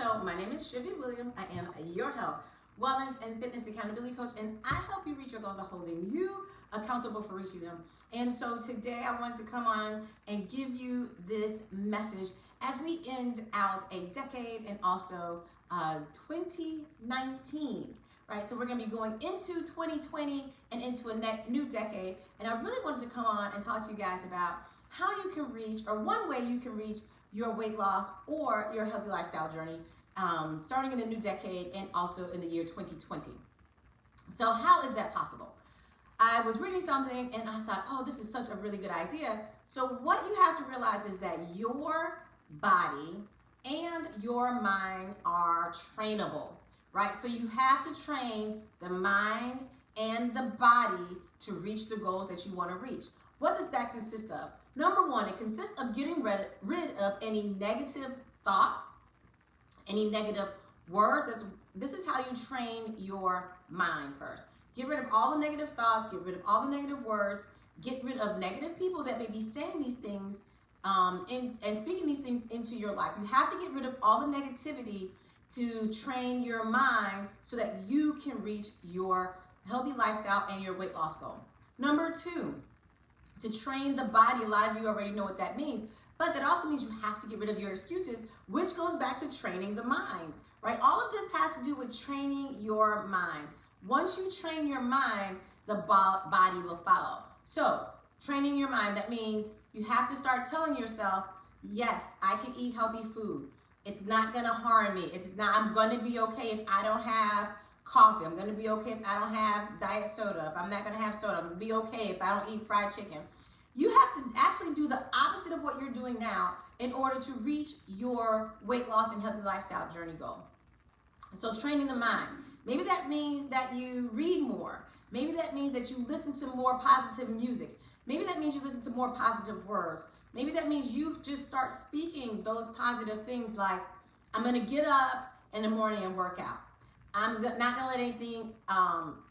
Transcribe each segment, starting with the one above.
So my name is Shivy Williams. I am your health, wellness, and fitness accountability coach, and I help you reach your goals by holding you accountable for reaching them. And so today I wanted to come on and give you this message as we end out a decade and also 2019. Right, so we're going to be going into 2020 and into a new decade, and I really wanted to come on and talk to you guys about how you can reach, or one way you can reach your weight loss or your healthy lifestyle journey starting in the new decade and also in the year 2020. So how is that possible? I was reading something and I thought, oh, this is such a really good idea. So what you have to realize is that your body and your mind are trainable, right? So you have to train the mind and the body to reach the goals that you want to reach. What does that consist of? Number one, it consists of getting rid of any negative thoughts, any negative words. This is how you train your mind first. Get rid of all the negative thoughts, get rid of all the negative words, get rid of negative people that may be saying these things and speaking these things into your life. You have to get rid of all the negativity to train your mind so that you can reach your healthy lifestyle and your weight loss goal. Number two, to train the body. A lot of you already know what that means, but that also means you have to get rid of your excuses, which goes back to training the mind, right? All of this has to do with training your mind. Once you train your mind, the body will follow. So training your mind, that means you have to start telling yourself, yes, I can eat healthy food. It's not gonna harm me. I'm gonna be okay if I don't have coffee. I'm gonna be okay if I don't have diet soda. If I'm not gonna have soda, I'm gonna be okay if I don't eat fried chicken. You have to actually do the opposite of what you're doing now in order to reach your weight loss and healthy lifestyle journey goal. So training the mind. Maybe that means that you read more. Maybe that means that you listen to more positive music. Maybe that means you listen to more positive words. Maybe that means you just start speaking those positive things like, I'm gonna get up in the morning and work out. I'm not gonna let anything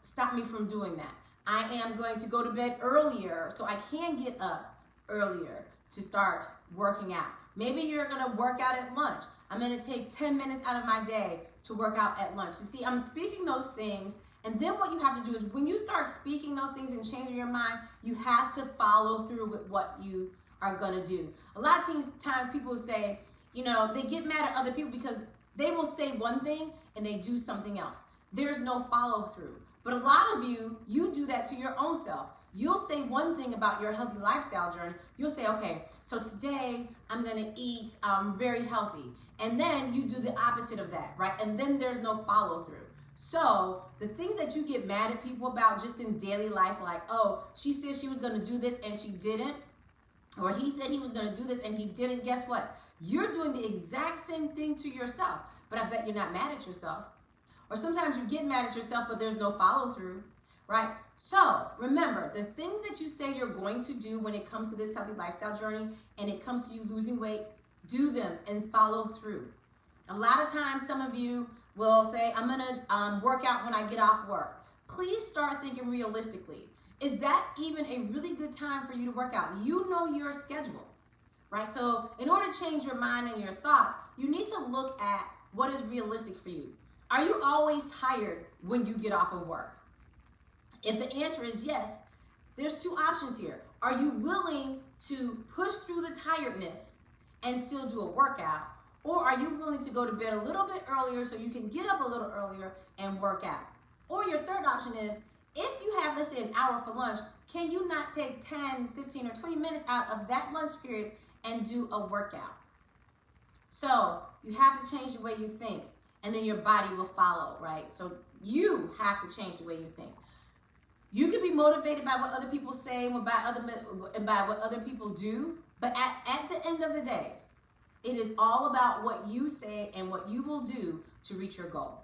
stop me from doing that. I am going to go to bed earlier so I can get up earlier to start working out. Maybe you're gonna work out at lunch. I'm gonna take 10 minutes out of my day to work out at lunch. You see, I'm speaking those things, and then what you have to do is when you start speaking those things and changing your mind, you have to follow through with what you are gonna do. A lot of times people say, they get mad at other people because they will say one thing and they do something else. There's no follow through. But a lot of you do that to your own self. You'll say one thing about your healthy lifestyle journey. You'll say, okay, so today I'm gonna eat very healthy. And then you do the opposite of that, right? And then there's no follow through. So the things that you get mad at people about just in daily life, like, oh, she said she was gonna do this and she didn't, or he said he was gonna do this and he didn't, guess what? You're doing the exact same thing to yourself, but I bet you're not mad at yourself. Or sometimes you get mad at yourself, but there's no follow through, right? So remember, the things that you say you're going to do when it comes to this healthy lifestyle journey and it comes to you losing weight, do them and follow through. A lot of times, some of you will say, I'm gonna work out when I get off work. Please start thinking realistically. Is that even a really good time for you to work out? You know your schedule, right? So in order to change your mind and your thoughts, you need to look at what is realistic for you. Are you always tired when you get off of work? If the answer is yes, there's two options here. Are you willing to push through the tiredness and still do a workout? Or are you willing to go to bed a little bit earlier so you can get up a little earlier and work out? Or your third option is, if you have, let's say, an hour for lunch, can you not take 10, 15, or 20 minutes out of that lunch period and do a workout? So you have to change the way you think, and then your body will follow, right? So you have to change the way you think. You can be motivated by what other people say and by what other people do, but at the end of the day, it is all about what you say and what you will do to reach your goal.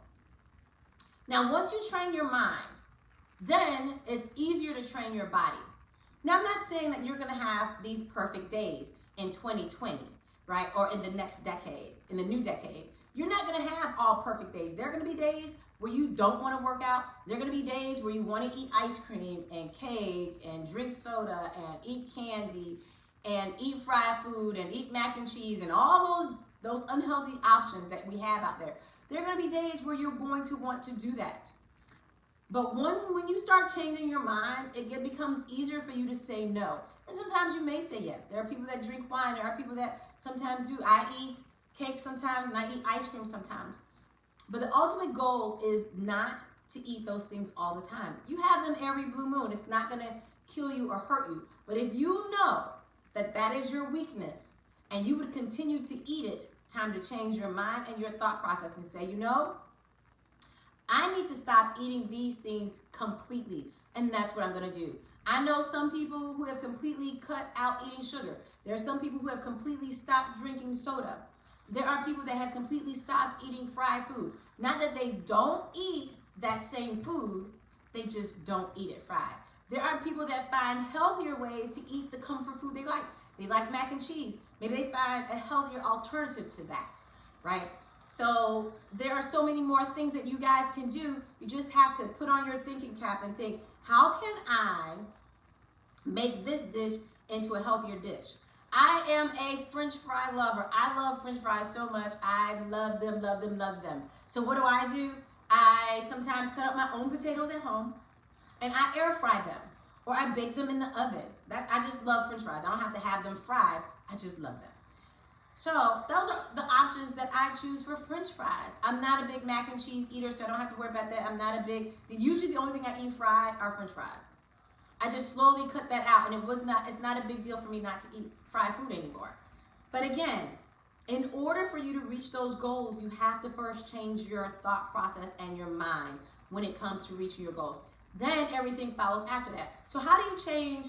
Now, once you train your mind, then it's easier to train your body. Now, I'm not saying that you're gonna have these perfect days in 2020, right? Or in the next decade, in the new decade. You're not gonna have all perfect days. There are gonna be days where you don't wanna work out. There are gonna be days where you wanna eat ice cream and cake and drink soda and eat candy and eat fried food and eat mac and cheese and all those those unhealthy options that we have out there. There are going to be days where you're going to want to do that. But when you start changing your mind, it becomes easier for you to say no. And sometimes you may say yes. There are people that drink wine. There are people that sometimes do. I eat cake sometimes and I eat ice cream sometimes. But the ultimate goal is not to eat those things all the time. You have them every blue moon. It's not going to kill you or hurt you. But if you know that that is your weakness and you would continue to eat it, time to change your mind and your thought process and say, you know, I need to stop eating these things completely. And that's what I'm going to do. I know some people who have completely cut out eating sugar. There are some people who have completely stopped drinking soda. There are people that have completely stopped eating fried food. Not that they don't eat that same food, they just don't eat it fried. There are people that find healthier ways to eat the comfort food they like. They like mac and cheese. Maybe they find a healthier alternative to that, right? So there are so many more things that you guys can do. You just have to put on your thinking cap and think, how can I make this dish into a healthier dish? I am a French fry lover. I love French fries so much. I love them, love them, love them. So what do? I sometimes cut up my own potatoes at home and I air fry them or I bake them in the oven. I just love French fries. I don't have to have them fried. I just love them. So those are the options that I choose for French fries. I'm not a big mac and cheese eater, so I don't have to worry about that. Usually the only thing I eat fried are French fries. I just slowly cut that out, and it's not a big deal for me not to eat fried food anymore. But again, in order for you to reach those goals, you have to first change your thought process and your mind when it comes to reaching your goals. Then everything follows after that. So how do you change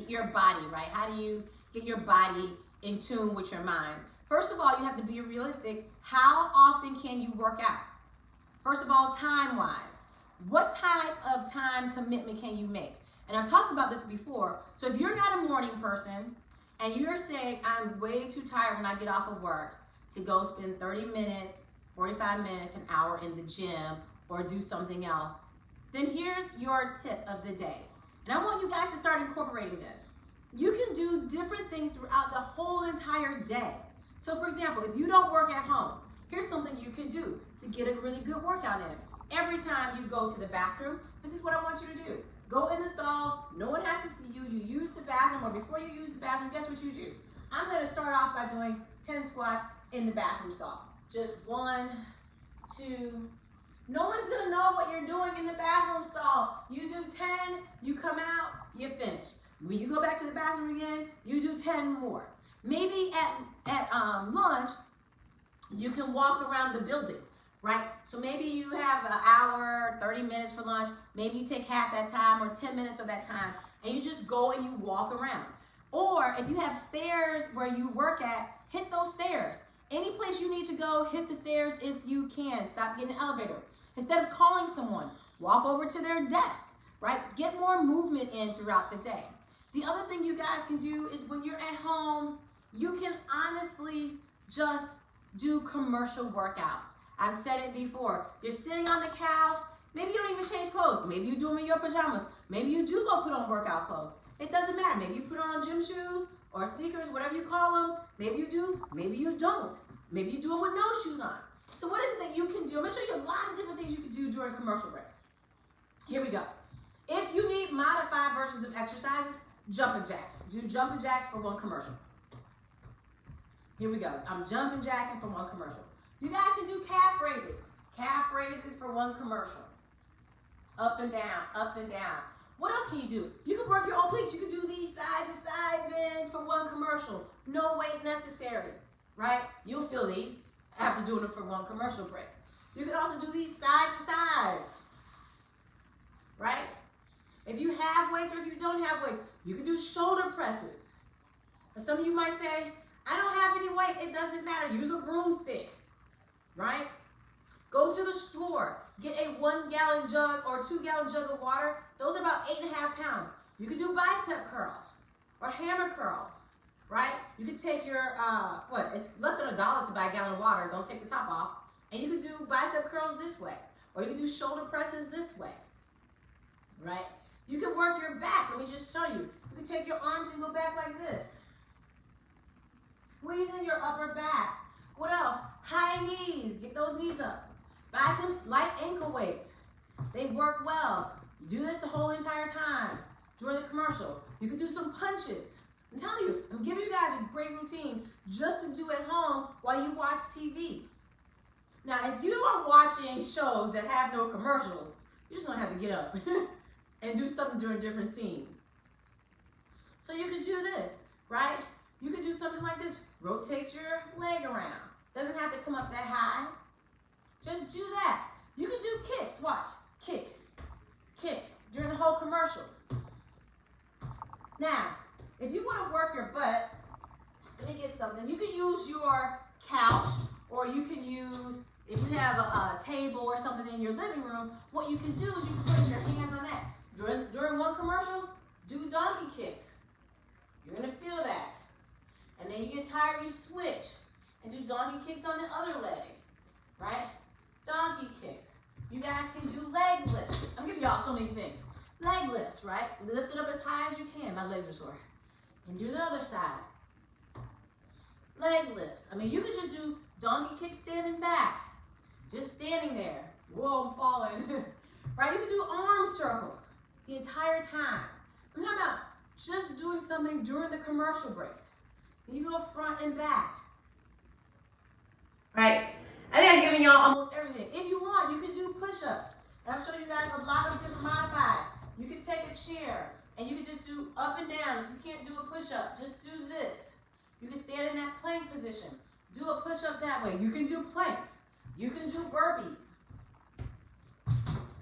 your body, right? How do you get your body in tune with your mind? First of all, you have to be realistic. How often can you work out? First of all, time-wise. What type of time commitment can you make? And I've talked about this before. So if you're not a morning person and you're saying, I'm way too tired when I get off of work to go spend 30 minutes, 45 minutes, an hour in the gym or do something else, then here's your tip of the day. And I want you guys to start incorporating this. You can do different things throughout the whole entire day. So for example, if you don't work at home, here's something you can do to get a really good workout in. Every time you go to the bathroom, this is what I want you to do. Go in the stall, no one has to see you, you use the bathroom, or before you use the bathroom, guess what you do? I'm gonna start off by doing 10 squats in the bathroom stall. Just 1, 2, no one's gonna know what you're doing in the bathroom stall. You do 10, you come out, you finish. When you go back to the bathroom again, you do 10 more. Maybe at lunch, you can walk around the building, right? So maybe you have an hour, 30 minutes for lunch. Maybe you take half that time or 10 minutes of that time and you just go and you walk around. Or if you have stairs where you work at, hit those stairs. Any place you need to go, hit the stairs if you can. Stop getting an elevator. Instead of calling someone, walk over to their desk, right? Get more movement in throughout the day. The other thing you guys can do is when you're at home, you can honestly just do commercial workouts. I've said it before. You're sitting on the couch. Maybe you don't even change clothes. Maybe you do them in your pajamas. Maybe you do go put on workout clothes. It doesn't matter. Maybe you put on gym shoes or sneakers, whatever you call them. Maybe you do. Maybe you don't. Maybe you do them with no shoes on. So what is it that you can do? I'm going to show you a lot of different things you can do during commercial breaks. Here we go. If you need modified versions of exercises, jumping jacks. Do jumping jacks for one commercial. Here we go. I'm jumping jacking for one commercial. You guys can do calf raises. Calf raises for one commercial. Up and down, up and down. What else can you do? You can work your obliques. You can do these side-to-side bends for one commercial. No weight necessary, right? You'll feel these after doing it for one commercial break. You can also do these side-to-sides, right? If you have weights or if you don't have weights, you can do shoulder presses. Or some of you might say, I don't have any weight. It doesn't matter. Use a broomstick, right? Go to the store. Get a 1 gallon jug or 2 gallon jug of water. Those are about 8.5 pounds. You can do bicep curls or hammer curls, right? You can take your, it's less than $1 to buy a gallon of water. Don't take the top off. And you can do bicep curls this way. Or you can do shoulder presses this way, right? You can work your back. Let me just show you. You can take your arms and go back like this. Squeezing your upper back. What else? High knees. Get those knees up. Buy some light ankle weights. They work well. You do this the whole entire time during the commercial. You can do some punches. I'm telling you, I'm giving you guys a great routine just to do at home while you watch TV. Now, if you are watching shows that have no commercials, you're just gonna have to get up and do something during different scenes. So you can do this, right? You can do something like this. Rotate your leg around. Doesn't have to come up that high. Just do that. You can do kicks. Watch. Kick. Kick. During the whole commercial. Now, if you want to work your butt, let me get something. You can use your couch, or you can use, if you have a table or something in your living room, what you can do is you can put your hands on that. During one commercial, do donkey kicks. You're going to feel that. And then you get tired, you switch and do donkey kicks on the other leg, right? Donkey kicks. You guys can do leg lifts. I'm giving y'all so many things. Leg lifts, right? Lift it up as high as you can. My legs are sore. And do the other side. Leg lifts. I mean, you could just do donkey kicks standing back. Just standing there. Whoa, I'm falling. Right? You can do arm circles the entire time. I'm talking about just doing something during the commercial breaks. You go front and back. Right? I think I've given y'all almost everything. If you want, you can do push-ups. And I've shown you guys a lot of different modified. You can take a chair and you can just do up and down. If you can't do a push-up, just do this. You can stand in that plank position. Do a push-up that way. You can do planks. You can do burpees.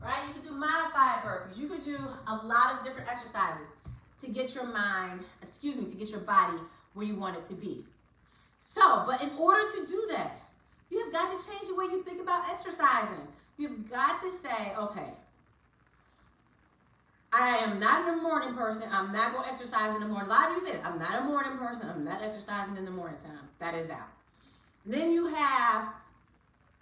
Right? You can do modified burpees. You can do a lot of different exercises to get your to get your body where you want it to be. So, but in order to do that, you have got to change the way you think about exercising. You've got to say, okay, I am not a morning person. I'm not going to exercise in the morning. A lot of you say, I'm not a morning person. I'm not exercising in the morning time. That is out. Then you have,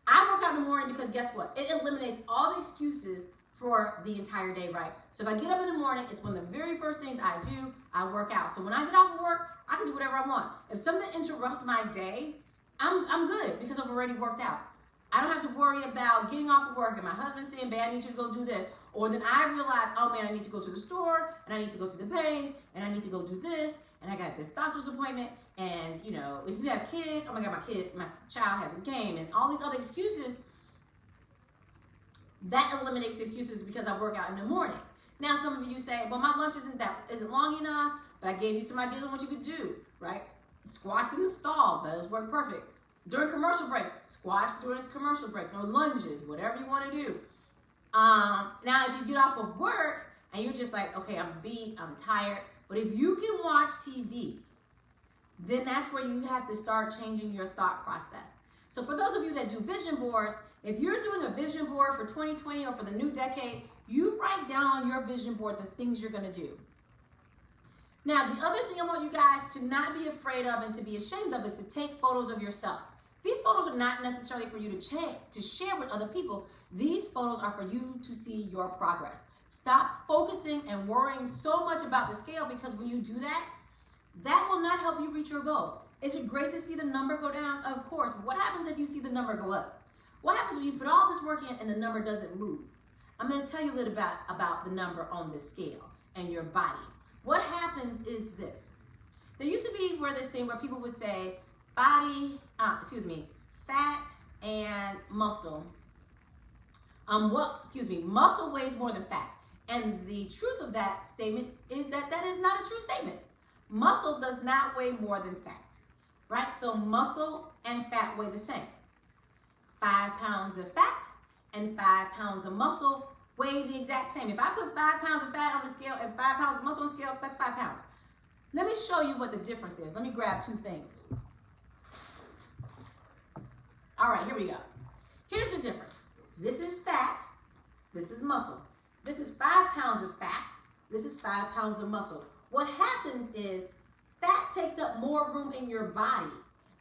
I work out in the morning because guess what? It eliminates all the excuses for the entire day, right? So if I get up in the morning, it's one of the very first things I do. I work out. So when I get off of work, I can do whatever I want. If something interrupts my day, I'm good because I've already worked out. I don't have to worry about getting off of work and my husband saying, babe, I need you to go do this. Or then I realize, oh man, I need to go to the store and I need to go to the bank and I need to go do this and I got this doctor's appointment. And you know, if you have kids, oh my God, my child has a game and all these other excuses, that eliminates the excuses because I work out in the morning. Now some of you say, well, my lunch isn't long enough, but I gave you some ideas on what you could do, right? Squats in the stall, those work perfect. During commercial breaks, squats during commercial breaks, or lunges, whatever you want to do. Now, if you get off of work and you're just like, okay, I'm beat, I'm tired, but if you can watch TV, then that's where you have to start changing your thought process. So for those of you that do vision boards, if you're doing a vision board for 2020 or for the new decade, you write down on your vision board the things you're going to do. Now, the other thing I want you guys to not be afraid of and to be ashamed of is to take photos of yourself. These photos are not necessarily for you to share with other people. These photos are for you to see your progress. Stop focusing and worrying so much about the scale, because when you do that, that will not help you reach your goal. Is it great to see the number go down? Of course. But what happens if you see the number go up? What happens when you put all this work in and the number doesn't move? I'm going to tell you a little bit about the number on the scale and your body. What happens is this. There used to be this thing where people would say fat and muscle. Muscle weighs more than fat. And the truth of that statement is that is not a true statement. Muscle does not weigh more than fat, right? So muscle and fat weigh the same. 5 pounds of fat and 5 pounds of muscle weigh the exact same. If I put 5 pounds of fat on the scale and 5 pounds of muscle on the scale, that's 5 pounds. Let me show you what the difference is. Let me grab two things. All right, here we go. Here's the difference. This is fat. This is muscle. This is 5 pounds of fat. This is 5 pounds of muscle. What happens is fat takes up more room in your body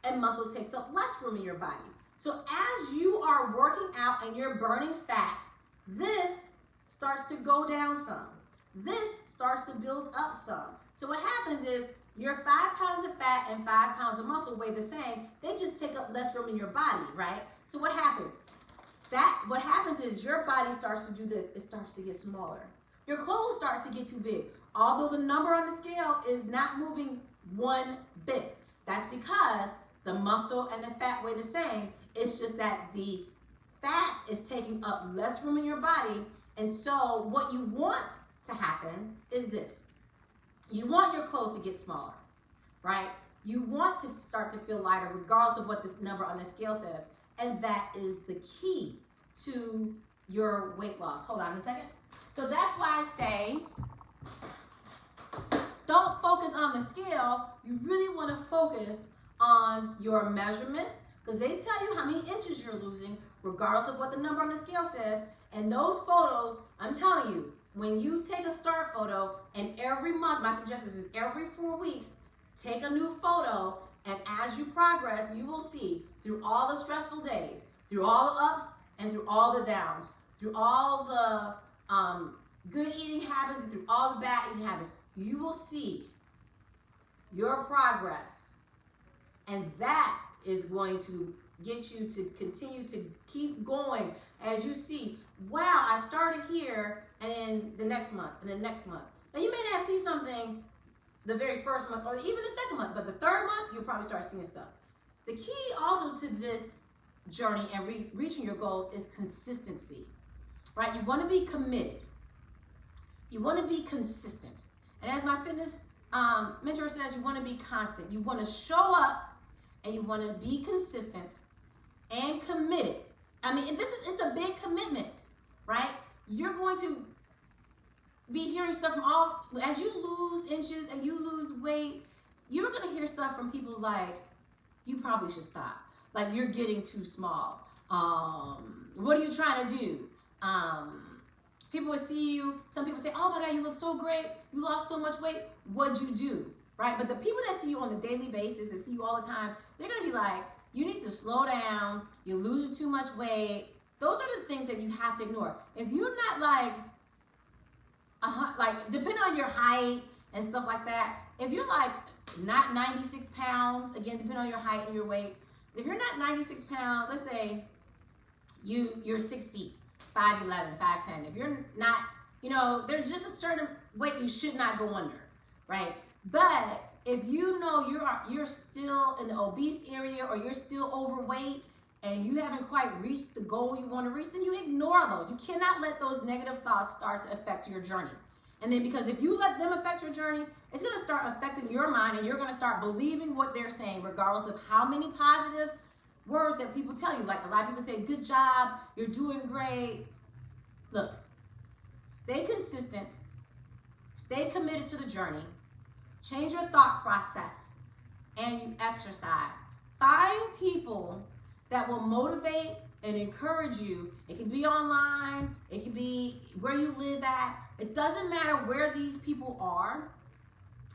and muscle takes up less room in your body. So as you are working out and you're burning fat, this starts to go down some. This starts to build up some. So what happens is your 5 pounds of fat and 5 pounds of muscle weigh the same. They just take up less room in your body, right? So what happens? What happens is your body starts to do this. It starts to get smaller. Your clothes start to get too big. Although the number on the scale is not moving one bit. That's because the muscle and the fat weigh the same. It's just that the fat is taking up less room in your body. And so what you want to happen is this. You want your clothes to get smaller, right? You want to start to feel lighter regardless of what this number on the scale says. And that is the key to your weight loss. Hold on a second. So that's why I say, don't focus on the scale. You really want to focus on your measurements, because they tell you how many inches you're losing regardless of what the number on the scale says. And those photos, I'm telling you, when you take a start photo, and every month, my suggestion is every 4 weeks, take a new photo, and as you progress, you will see through all the stressful days, through all the ups and through all the downs, through all the good eating habits and through all the bad eating habits, you will see your progress. And that is going to get you to continue to keep going as you see, wow, I started here, and then the next month, and the next month. Now, you may not see something the very first month or even the second month, but the third month, you'll probably start seeing stuff. The key also to this journey and reaching your goals is consistency, right? You want to be committed. You want to be consistent. And as my fitness mentor says, you want to be constant. You want to show up, and you want to be consistent and committed. I mean, it's a big commitment, right? You're going to be hearing stuff from as you lose inches and you lose weight, you're going to hear stuff from people like, you probably should stop. Like, you're getting too small. What are you trying to do? People would see you, some people say, oh my God, you look so great. You lost so much weight. What'd you do? Right? But the people that see you on a daily basis, that see you all the time, they're going to be like, you need to slow down. You're losing too much weight. Those are the things that you have to ignore. If you're not like depending on your height and stuff like that, if you're like not 96 pounds, again, depending on your height and your weight, if you're not 96 pounds, let's say you're 6 feet, 5'11", 5'10". If you're not, there's just a certain weight you should not go under, right? But if you know you're still in the obese area, or you're still overweight and you haven't quite reached the goal you want to reach, then you ignore those. You cannot let those negative thoughts start to affect your journey. And then, because if you let them affect your journey, it's going to start affecting your mind, and you're going to start believing what they're saying, regardless of how many positive words that people tell you. Like, a lot of people say, good job, you're doing great. Look, stay consistent, stay committed to the journey, change your thought process, and you exercise. Find people that will motivate and encourage you. It can be online, it can be where you live at. It doesn't matter where these people are.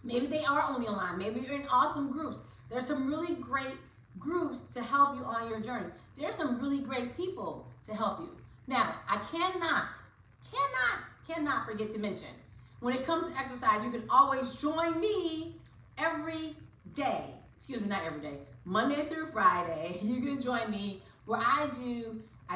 Maybe they are only online. Maybe you're in awesome groups. There's some really great groups to help you on your journey. There's some really great people to help you. Now, I cannot forget to mention, when it comes to exercise, you can always join me every day. Excuse me, not every day. Monday through Friday, you can join me where I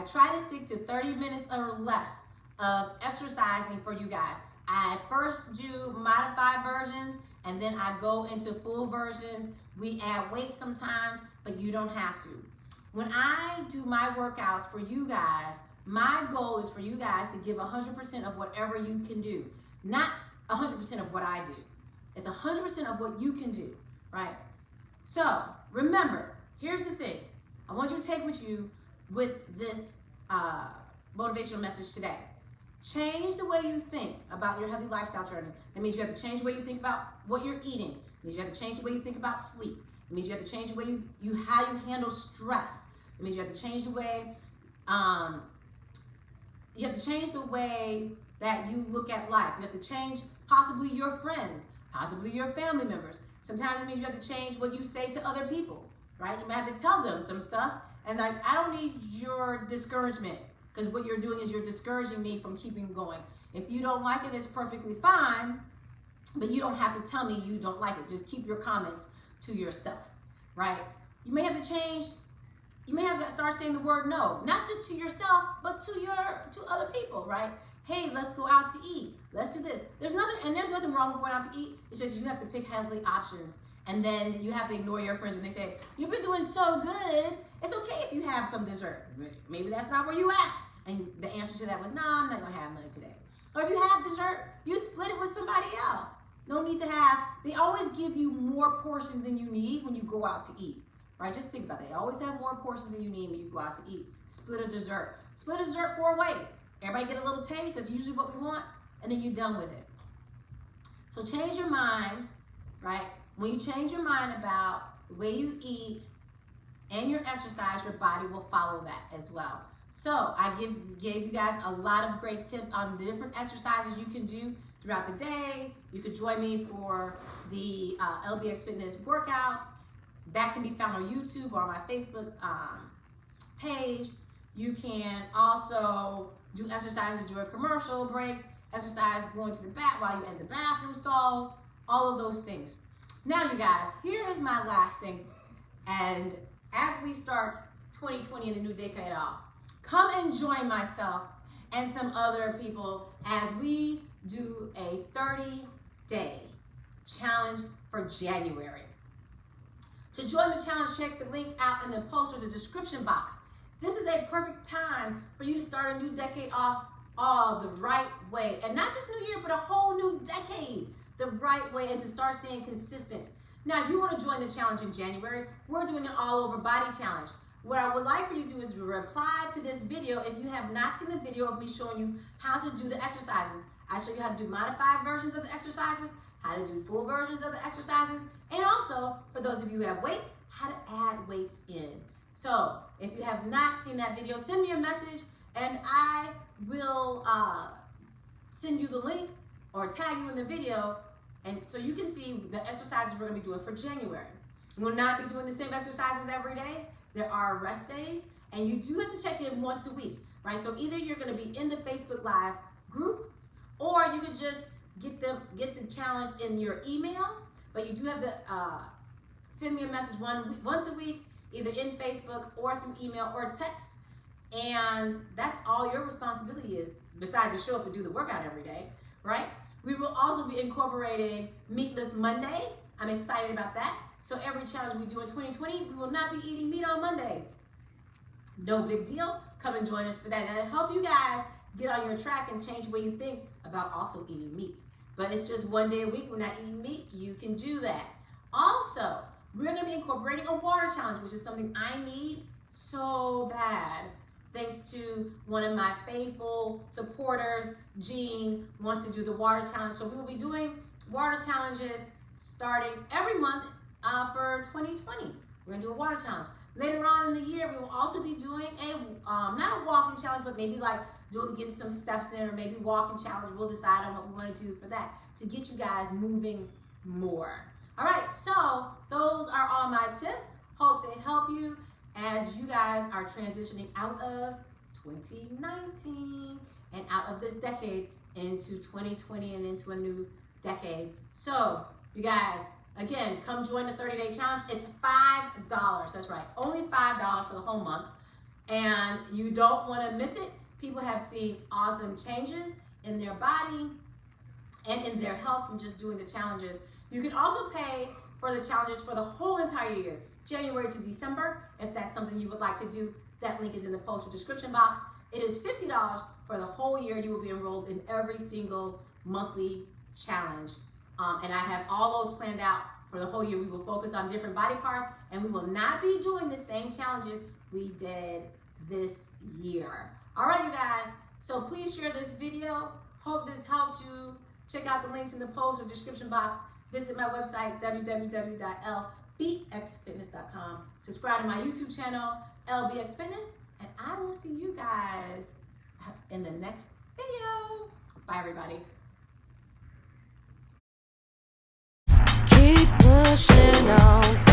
try to stick to 30 minutes or less of exercising for you guys. I first do modified versions, and then I go into full versions. We add weight sometimes, but you don't have to. When I do my workouts for you guys, my goal is for you guys to give 100% of whatever you can do. Not 100% of what I do. It's 100% of what you can do, right? So remember, here's the thing. I want you to take with you with this motivational message today. Change the way you think about your healthy lifestyle journey. That means you have to change the way you think about what you're eating. It means you have to change the way you think about sleep. It means you have to change the way how you handle stress. It means you have to change the way that you look at life. You have to change possibly your friends, possibly your family members. Sometimes it means you have to change what you say to other people, right? You might have to tell them some stuff. And I don't need your discouragement, because what you're doing is you're discouraging me from keeping going. If you don't like it, it's perfectly fine. but you don't have to tell me you don't like it. Just keep your comments to yourself, right? You may have to change. You may have to start saying the word no, not just to yourself, but to other people, right? Hey, let's go out to eat. Let's do this. There's nothing wrong with going out to eat. It's just you have to pick healthy options. And then you have to ignore your friends when they say, you've been doing so good. It's okay if you have some dessert. Maybe that's not where you at. And the answer to that was, no, I'm not going to have none today. Or if you have dessert, you split it with somebody else. No need to have, they always give you more portions than you need when you go out to eat. Right? Just think about that. They always have more portions than you need when you go out to eat. Split a dessert. Split a dessert 4 ways. Everybody get a little taste. That's usually what we want. And then you're done with it. So change your mind, right? When you change your mind about the way you eat and your exercise, your body will follow that as well. So I gave you guys a lot of great tips on the different exercises you can do throughout the day. You could join me for the LBX Fitness workouts. That can be found on YouTube or on my Facebook page. You can also do exercises during commercial breaks, exercise going to the bath while you're in the bathroom stall, all of those things. Now, you guys, here is my last thing. And as we start 2020 in the new decade off, come and join myself and some other people as we do a 30-day challenge for January. To join the challenge, check the link out in the post or the description box. This is a perfect time for you to start a new decade off all the right way. And not just New Year, but a whole new decade the right way, and to start staying consistent. Now, if you want to join the challenge in January, we're doing an all-over body challenge. What I would like for you to do is reply to this video if you have not seen the video of me showing you how to do the exercises. I show you how to do modified versions of the exercises, how to do full versions of the exercises, and also, for those of you who have weight, how to add weights in. So, if you have not seen that video, send me a message and I will send you the link or tag you in the video, and so you can see the exercises we're going to be doing for January. We'll not be doing the same exercises every day. There are rest days, and you do have to check in once a week, right? So either you're going to be in the Facebook Live group, or you could just get the challenge in your email, but you do have to send me a message once a week, either in Facebook or through email or text, and that's all your responsibility is, besides to show up and do the workout every day, right? We will also be incorporating Meatless Monday. I'm excited about that. So every challenge we do in 2020, we will not be eating meat on Mondays. No big deal. Come and join us for that. That'll help you guys get on your track and change the way you think about also eating meat. But it's just one day a week we're not eating meat. You can do that. Also, we're going to be incorporating a water challenge, which is something I need so bad. Thanks to one of my faithful supporters, Jean, wants to do the water challenge. So we will be doing water challenges starting every month for 2020. We're gonna do a water challenge. Later on in the year, we will also be doing a, not a walking challenge, but maybe like getting some steps in, or maybe walking challenge. We'll decide on what we want to do for that to get you guys moving more. All right, so those are all my tips. Hope they help you as you guys are transitioning out of 2019 and out of this decade into 2020 and into a new decade. So, you guys, again, come join the 30-day challenge. It's $5. That's right, only $5 for the whole month. And you don't want to miss it. People have seen awesome changes in their body and in their health from just doing the challenges. You can also pay for the challenges for the whole entire year, January to December. If that's something you would like to do, that link is in the post or description box. It is $50 for the whole year. You will be enrolled in every single monthly challenge. And I have all those planned out for the whole year. We will focus on different body parts, and we will not be doing the same challenges we did this year. All right, you guys. So please share this video. Hope this helped you. Check out the links in the post or description box. Visit my website, www.lbxfitness.com. Subscribe to my YouTube channel, LBX Fitness, and I will see you guys in the next video. Bye, everybody. Keep pushing on.